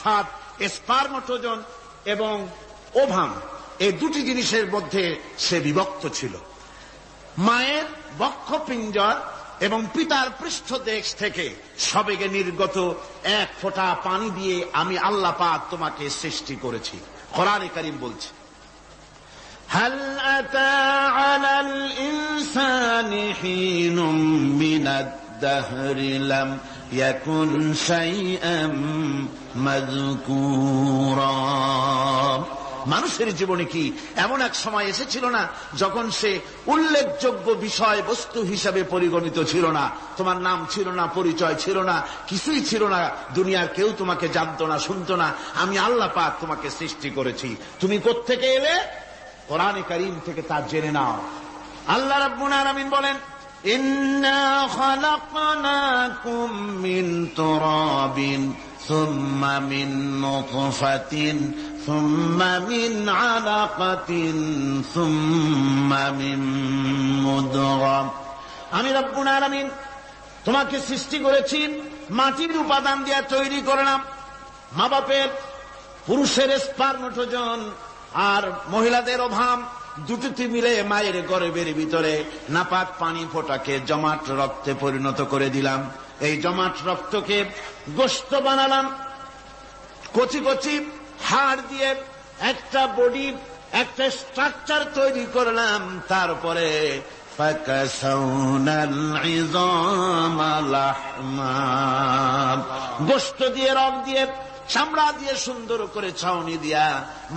অর্থাৎ স্পার্মটোজন এবং ওভাম, এই দুটি জিনিসের মধ্যে সে বিভক্ত ছিল। মায়ের বক্ষপিঞ্জর এবং পিতার পৃষ্ঠদেশ থেকে সবেগে নির্গত এক ফোঁটা পানি দিয়ে আমি আল্লাহ পাক তোমাকে সৃষ্টি করেছি। কোরআনে কারীম বলছে, হাল আতা আলাল ইনসানি হিনুম মিনাদ দাহরি লাম ইয়াকুন শাইআম মাযকুরা। মানুষের জীবনে কি এমন এক সময় এসেছিল না যখন সে উল্লেখযোগ্য বিষয় বস্তু হিসাবে পরিগণিত ছিল না? তোমার নাম ছিল না, পরিচয় ছিল না, কিছুই ছিল না, দুনিয়ার কেউ তোমাকে জানতো না, শুনতো না। আমি আল্লাহ পাক তোমাকে সৃষ্টি করেছি। তুমি কোত্থেকে এলে? কোরআনে কারীম থেকে তা জেনে নাও। আল্লাহ রাব্বুল আলামিন বলেন, ইন্না খালাকনাকুম মিন তুরাবিন সুম্মা মিন নুতফাতিন সুম্মা মিন আলাকাতিন সুম্মা মিন মুদগা। আমি রব্বুল আলামিন তোমাকে সৃষ্টি করেছি, মাটির উপাদান দিয়ে তৈরি করলাম। মা বাপের, পুরুষের স্পার্মটোজন আর মহিলাদের ওভাম দুটিতে মিলে মায়ের গর্ভের ভিতরে নাপাক পানি ফোঁটাকে জমাট রক্তে পরিণত করে দিলাম। এই জমাট রক্তকে গোশত বানালাম, কচি কচি হাড় দিয়ে একটা বডি, একটা স্ট্রাকচার তৈরি করলাম। তারপরে ফাকাসাউনাল ইযামা লাহমা, গোশত দিয়ে, রক দিয়ে, চামড়া দিয়ে সুন্দর করে ছাউনি দিয়া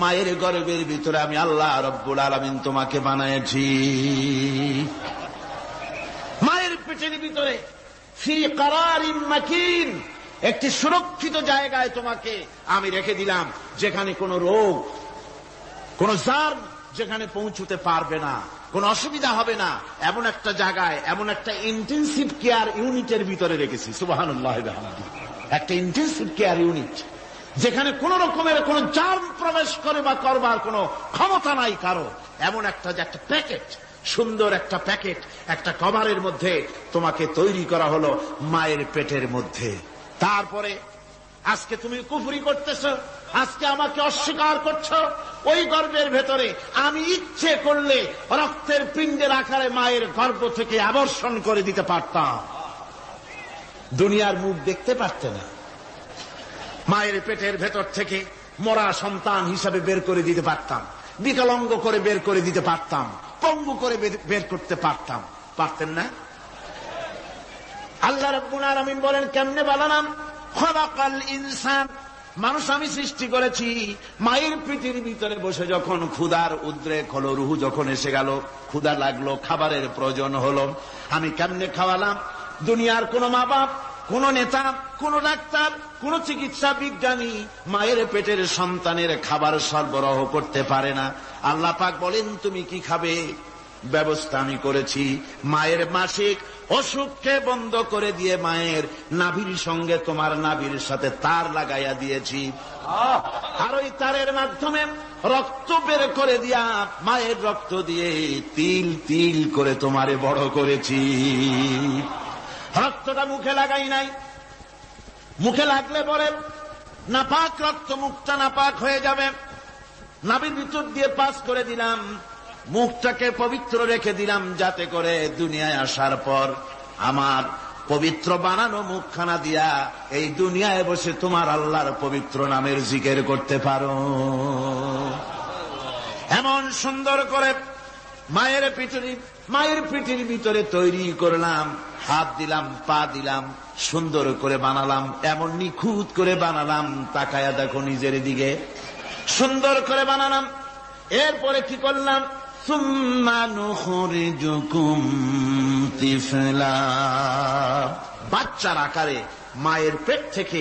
মায়ের গর্ভের ভিতরে আমি আল্লাহ রব্বুল আলামিন তোমাকে বানাইছি। মায়ের পেটের ভিতরে ফি কারারিন মাকিন, একটি সুরক্ষিত জায়গায় তোমাকে আমি রেখে দিলাম, যেখানে কোনো রোগ, কোন জার্ম যেখানে পৌঁছতে পারবে না, কোন অসুবিধা হবে না, এমন একটা জায়গায়, এমন একটা ইন্টেনসিভ কেয়ার ইউনিটের ভিতরে রেখেছি। সুবহানাল্লাহ, একটা ইন্টেনসিভ কেয়ার ইউনিট যেখানে কোন রকমের কোন জার্ম প্রবেশ করে বা করবার কোন ক্ষমতা নাই কারো। এমন একটা যে একটা প্যাকেট, সুন্দর একটা প্যাকেট, একটা কভারের মধ্যে তোমাকে তৈরি করা হলো মায়ের পেটের মধ্যে। তারপরে আজকে তুমি কুফরি করতেছো, আজকে আমাকে অস্বীকার করছো। ওই গর্ভের ভেতরে আমি ইচ্ছে করলে রক্তের পিণ্ডের আকারে মায়ের গর্ভ থেকে আবর্ষণ করে দিতে পারতাম, দুনিয়ার মুখ দেখতে পারতে না। মায়ের পেটের ভেতর থেকে মরা সন্তান হিসাবে বের করে দিতে পারতাম, বিকলাঙ্গ করে বের করে দিতে পারতাম, পঙ্গু করে বের করতে পারতাম, পারতেন না? আল্লাহ রাব্বুল আলামিন বলেন, কেমনে বানালাম? খালাকাল ইনসান, মানুষ আমি সৃষ্টি করেছি। মায়ের পেটের ভিতরে বসে যখন ক্ষুধার উদ্রেক হলো, রুহু যখন এসে গেল, ক্ষুধা লাগলো, খাবারের প্রয়োজন হলো, আমি কেমনে খাওয়ালাম? দুনিয়ার কোন মা বাপ, কোন নেতা, কোন ডাক্তার, কোন চিকিৎসা বিজ্ঞানী মায়ের পেটের সন্তানের খাবার সরবরাহ করতে পারে না। আল্লাহ পাক বলেন, তুমি কি খাবে? ব্যবস্থা আমি করেছি। মায়ের মাসিক অসুখকে বন্ধ করে দিয়ে মায়ের নাভির সঙ্গে তোমার নাভির সাথে তার লাগাইয়া দিয়েছি, আর ওই তারের মাধ্যমে রক্ত বের করে দিয়া মায়ের রক্ত দিয়ে তিল তিল করে তোমারে বড় করেছি। রক্তটা মুখে লাগাই নাই, মুখে লাগলে পরে নাপাক রক্ত, মুখটা নাপাক হয়ে যাবে। নাভির ভিতর দিয়ে পাস করে দিলাম, মুখটাকে পবিত্র রেখে দিলাম, যাতে করে দুনিয়ায় আসার পর আমার পবিত্র বানানো মুখখানা দিয়া এই দুনিয়ায় বসে তোমার আল্লাহর পবিত্র নামের জিকির করতে পারো। এমন সুন্দর করে মায়ের পিঠের ভিতরে তৈরি করলাম, হাত দিলাম, পা দিলাম, সুন্দর করে বানালাম, এমন নিখুঁত করে বানালাম, তাকায়া দেখো নিজের দিকে, সুন্দর করে বানালাম। এরপরে কি করলাম? সুম্মা নুখরিজুকুম তিফলা, বাচ্চার আকারে মায়ের পেট থেকে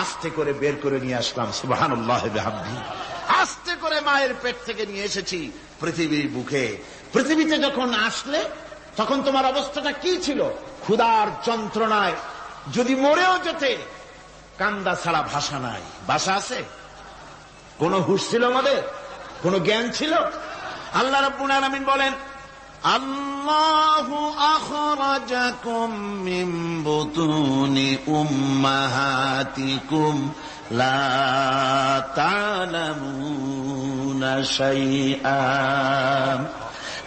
আস্তে করে বের করে নিয়ে আসলাম। সুবহানাল্লাহ বিহামদিহি, আস্তে করে মায়ের পেট থেকে নিয়ে এসেছি পৃথিবীর বুকে। পৃথিবীতে যখন আসলে তখন তোমার অবস্থাটা কি ছিল? ক্ষুধার যন্ত্রণায় যদি মরেও যেতে, কান্দা ছাড়া ভাষা নাই। ভাষা আছে? কোন হুঁশ ছিল আমাদের? কোন জ্ঞান ছিল? আল্লাহ রাব্বুল আলামিন বলেন, আল্লাহু আখরাজাকুম মিন বুতুনি উম্মাহাতিকুম লা তা'লামুনা শাইআ।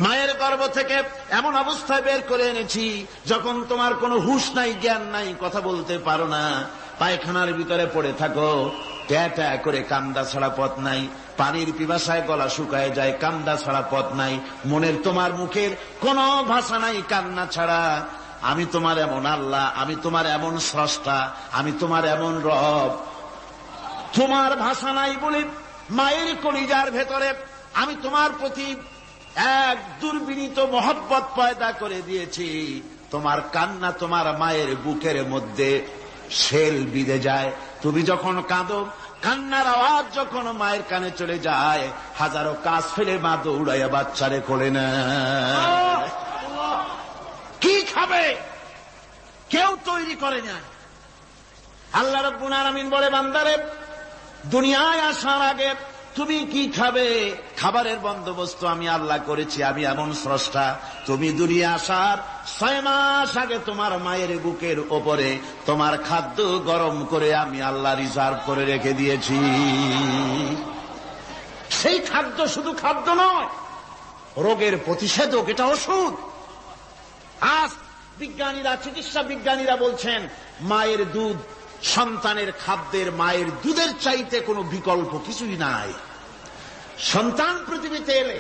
মায়ের গর্ভ থেকে এমন অবস্থায় বের করে এনেছি যখন তোমার কোনো হুঁশ নাই, জ্ঞান নাই, কথা বলতে পারো না, পায়খানার ভিতরে পড়ে থাকো, ট্যা ট্যা করে কান্দা ছাড়া পথ নাই, পানির পিপাসায় গলা শুকায় যায়, কান্দা ছাড়া পথ নাই, মনের তোমার মুখের কোনো ভাষা নাই কান্না ছাড়া। আমি তোমার এমন আল্লাহ, আমি তোমার এমন স্রষ্টা, আমি তোমার এমন রব, তোমার ভাষা নাই বলে মায়ের কলিজার ভেতরে আমি তোমার প্রতি এক দুর্বিনীত মহব্বত পয়দা করে দিয়েছি। তোমার কান্না তোমার মায়ের বুকের মধ্যে শেল বিঁধে যায়। তুমি যখন কাঁদো, কান্নার আওয়াজ যখন মায়ের কানে চলে যায়, হাজারো কাজ ফেলে মা দৌড়াইয়া বাচ্চারে কোলে নেয়। কি খাবে কেউ তৈরি করে না। আল্লাহ রাব্বুল আলামিন বলে, বান্দারে দুনিয়ায় আসার আগে তুমি কি খাবে, খাবারের বন্দোবস্ত আমি আল্লাহ করেছি, আমি এমন স্রষ্টা। তুমি দুনিয়া আসার 6 মাস আগে তোমার মায়ের বুকের ওপরে তোমার খাদ্য গরম করে আমি আল্লাহ রিজার্ভ করে রেখে দিয়েছি। সেই খাদ্য শুধু খাদ্য নয়, রোগের প্রতিষেধক, এটা ওষুধ। আজ বিজ্ঞানীরা, চিকিৎসা বিজ্ঞানীরা বলছেন মায়ের দুধ সন্তানের খাদ্যের, মায়ের দুধের চাইতে কোনো বিকল্প কিছুই নাই। সন্তান পৃথিবীতে এলে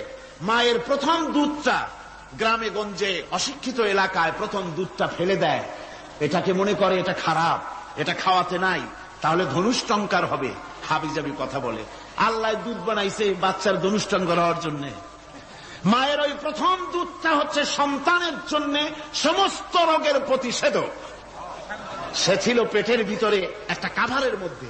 মায়ের প্রথম দুধটা, গ্রামে গঞ্জে অশিক্ষিত এলাকায় প্রথম দুধটা ফেলে দেয়, এটাকে মনে করে এটা খারাপ, এটা খাওয়াতে নাই, তাহলে ধনুষ্টঙ্কার হবে, হাবিজাবি কথা বলে। আল্লাহ দুধ বানাইছে বাচ্চার ধনুষ্টঙ্কার হওয়ার জন্য। মায়ের ওই প্রথম দুধটা হচ্ছে সন্তানের জন্য সমস্ত রোগের প্রতিষেধক। সে ছিল পেটের ভিতরে একটা কাভারের মধ্যে,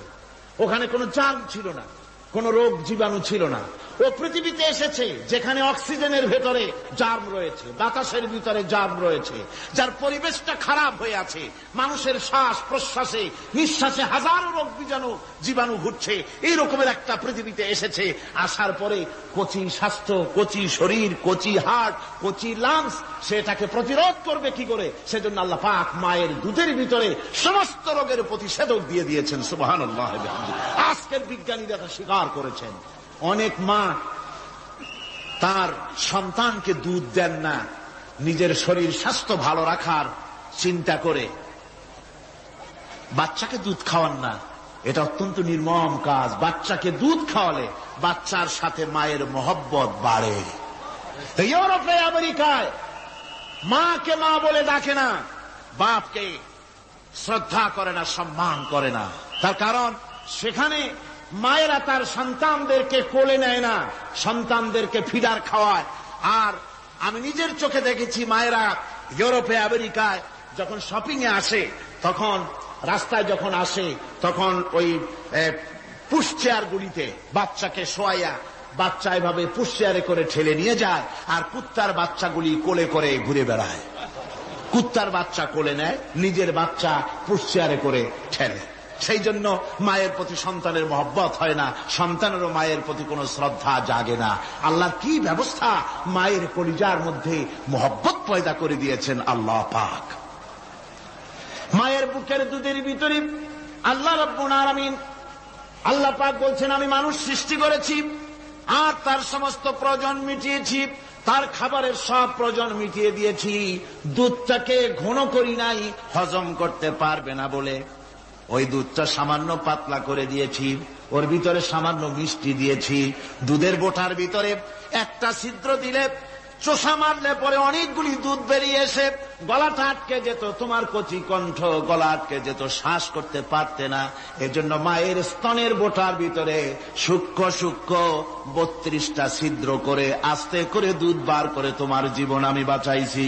ওখানে কোনো জার্ম ছিল না, কোন রোগ জীবাণু ছিল না। ও পৃথিবীতে এসেছে যেখানে অক্সিজেনের ভেতরে জার্ম রয়েছে, বাতাসের ভিতরে জার্ম রয়েছে, যার পরিবেশটা খারাপ হয়ে আছে, মানুষের শ্বাস প্রশ্বাসে নিঃশ্বাসে হাজারো রোগ জীবাণু ঘুরছে। এই রকমের একটা পৃথিবীতে এসেছে। আসার পরে কচি স্বাস্থ্য, কচি শরীর, কচি হার্ট, কচি লাংস, সেটাকে প্রতিরোধ করবে কি করে? সেজন্য আল্লাহ পাক মায়ের দুধের ভিতরে সমস্ত রোগের প্রতিষেধক দিয়ে দিয়েছেন। সুবহানাল্লাহ। আজকের বিজ্ঞানীরা তা স্বীকার করেছেন। অনেক মা তার সন্তানকে দুধ দেন না, নিজের শরীর স্বাস্থ্য ভালো রাখার চিন্তা করে বাচ্চাকে দুধ খাওয়ান না। এটা অত্যন্ত নির্মম কাজ। বাচ্চাকে দুধ খাওয়ালে বাচ্চার সাথে মায়ের মহব্বত বাড়ে। ইউরোপে, আমেরিকায় মাকে মা বলে ডাকে না, বাপকে শ্রদ্ধা করে না, সম্মান করে না। তার কারণ সেখানে মায়েরা তার সন্তানদেরকে কোলে নেয় না, সন্তানদেরকে ফিডার খাওয়ায়। আর আমি নিজের চোখে দেখেছি মায়েরা ইউরোপে, আমেরিকায় যখন শপিং এ আসে, তখন রাস্তায় যখন আসে, তখন ওই পুশ চেয়ার গুলিতে বাচ্চাকে শোয়াইয়া বাচ্চা এভাবে পুশ চেয়ারে করে ঠেলে নিয়ে যায়, আর কুত্তার বাচ্চাগুলি কোলে করে ঘুরে বেড়ায়। কুত্তার বাচ্চা কোলে নেয়, নিজের বাচ্চা পুশ চেয়ারে করে ঠেলে। সেই জন্য মায়ের প্রতি সন্তানের মহব্বত হয় না, সন্তানেরও মায়ের প্রতি কোনো শ্রদ্ধা জাগে না। আল্লাহ কি ব্যবস্থা মায়ের কলিজার মধ্যে মহব্বত পয়দা করে দিয়েছেন আল্লাহ পাক। মায়ের বুকের দুধের ভিতরে আল্লাহ রাব্বুল আলামিন, আল্লাহ পাক বলছেন, আমি মানুষ সৃষ্টি করেছি আর তার সমস্ত প্রয়োজন মিটিয়েছি, তার খাবারের সব প্রয়োজন মিটিয়ে দিয়েছি। দুধটাকে ঘন করি নাই হজম করতে পারবে না বলে, ওই দুধটা সামান্য পাতলা করে দিয়েছি, ওর ভিতরে সামান্য মিষ্টি দিয়েছি। দুধের বোটার ভিতরে একটা ছিদ্র দিলে, চোষা মারলে পরে অনেকগুলি দুধ বেরিয়ে এসে গলাটা আটকে যেত, তোমার কচি কণ্ঠ গলা আটকে যেত, শ্বাস করতে পারতে না। এজন্য মায়ের স্তনের বোটার ভিতরে সূক্ষ্ম সূক্ষ্ম 32টা ছিদ্র করে আস্তে করে দুধ বার করে তোমার জীবন আমি বাঁচাইছি।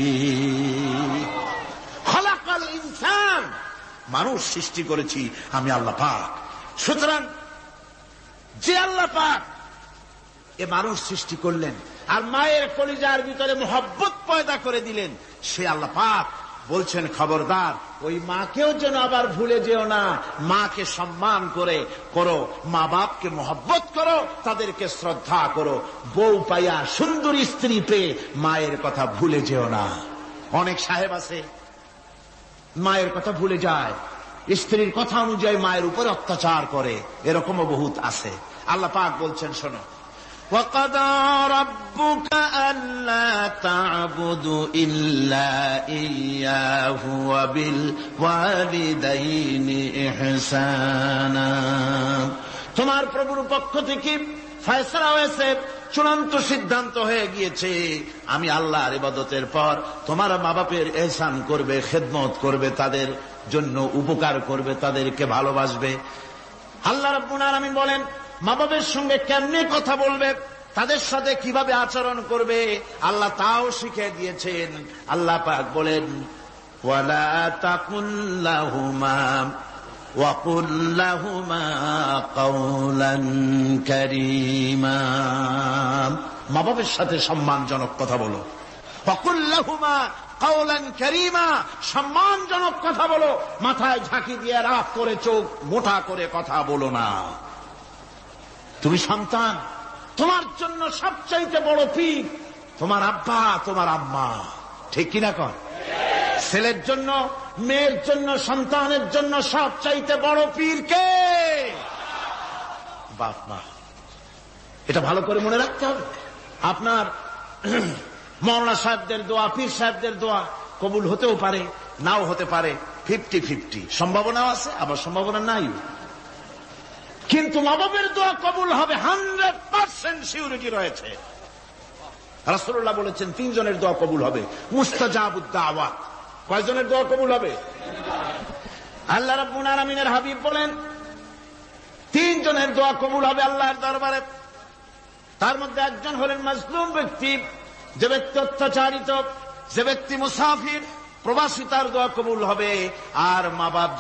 খলাকাল ইনসান, মানুষ সৃষ্টি করেছি আমি আল্লাহ পাক। সুতরাং যে আল্লাহ পাক এ মানুষ সৃষ্টি করলেন আর মায়ের কলিজার ভিতরে মোহব্বত পয়দা করে দিলেন, সে আল্লাহ পাক বলছেন, খবরদার ওই মাকেও যেন আবার ভুলে যেও না। মাকে সম্মান করে করো, মা বাপকে মোহব্বত করো, তাদেরকে শ্রদ্ধা করো। বউ পাইয়া, সুন্দরী স্ত্রী পেয়ে মায়ের কথা ভুলে যেও না। অনেক সাহেব আছে মায়ের কথা ভুলে যায়, স্ত্রীর কথা অনুযায়ী মায়ের উপরে অত্যাচার করে, এরকমও বহুত আছে। আল্লাহ পাক বলছেন, শোনো, وَقَضَى رَبُّكَ أَلَّا تَعْبُدُوا إِلَّا إِيَّاهُ وَبِالْوَالِدَيْنِ إِحْسَانًا। তোমার প্রভুর পক্ষ থেকে ফয়সালা হয়েছে, চূড়ান্ত সিদ্ধান্ত হয়ে গিয়েছে, আমি আল্লাহর ইবাদতের পর তোমার মা বাপের ইহসান করবে, খেদমত করবে, তাদের জন্য উপকার করবে, তাদেরকে ভালোবাসবে। আল্লাহ রাব্বুল আলামিন বলেন মা বাপের সঙ্গে কেমনে কথা বলবে, তাদের সাথে কিভাবে আচরণ করবে, আল্লাহ তাও শিখিয়ে দিয়েছেন। আল্লাহ পাক বলেন, ওয়ালা তাকুল লাহুমা ওয়াকুল লাহুমা কাওলান কারীমা। মা বাপের সাথে সম্মানজনক কথা বলো। ওয়াকুল লাহুমা কাওলান কারীমা, সম্মানজনক কথা বলো। মাথায় ঝাঁকি দিয়ে রাগ করে চোখ মোটা করে কথা বলো না। তুমি সন্তান, তোমার জন্য সবচাইতে বড় পীর তোমার আব্বা, তোমার আম্মা, ঠিক কিনা কর? ছেলের জন্য, মেয়ের জন্য, সন্তানের জন্য সবচাইতে বড় পীর কে? বাপ মা। এটা ভালো করে মনে রাখতে হবে। আপনার মাওলানা সাহেবদের দোয়া, পীর সাহেবদের দোয়া কবুল হতেও পারে, নাও হতে পারে, 50-50 সম্ভাবনাও আছে, আবার সম্ভাবনা নাই। কিন্তু মা বাপের দোয়া কবুল হবে 100% সিউরিটি রয়েছে। রাসূলুল্লাহ বলেছেন 3 জনের দোয়া কবুল হবে, মুস্তাজাবুদ দাওয়াত। কয়জনের দোয়া কবুল হবে? আল্লাহ রাব্বুল আলামিনের হাবিব বলেন 3 জনের দোয়া কবুল হবে আল্লাহর দরবারে। তার মধ্যে একজন হলেন মাজলুম ব্যক্তি, যে ব্যক্তি অত্যাচারিত, যে ব্যক্তি মুসাফির, প্রবাসী, তার দোয়া কবুল হবে। আর মা বাপ